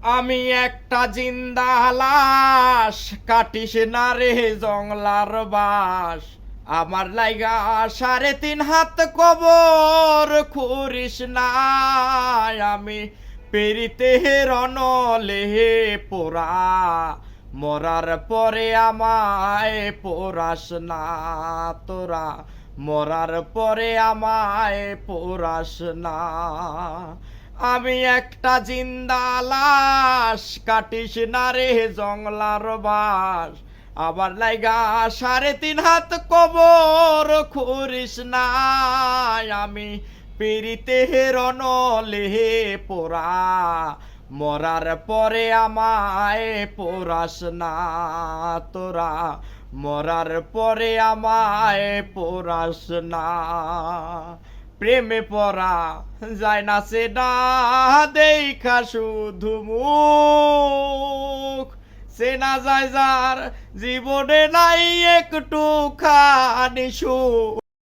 আমি একটা জিন্দা লাশ, কাটিস না রে জংলার বাস। আমার লাইগা 3.5 হাত কবর খুঁড়িস না। আমি পেরিতে রনলে পোড়া, মরার পরে আমায় পোড়াস না তোরা। মরার পরে আমায় পোড়াস না। আমি একটা জিন্দা লাশ, কাটিস না রে জংলার বাস। আবার লাইগা 3.5 হাত কবর খুঁড়িস না। আমি পিরিতে রনলে পোড়া, মরার পরে আমায় পোড়াস না তোরা। মরার পরে আমায় পোড়াস না। প্রেমে পড়া যায় না সে না, দেখা শুধু মুখ। সে না যায় যার জীবনে নাই একটু খানি সুখ।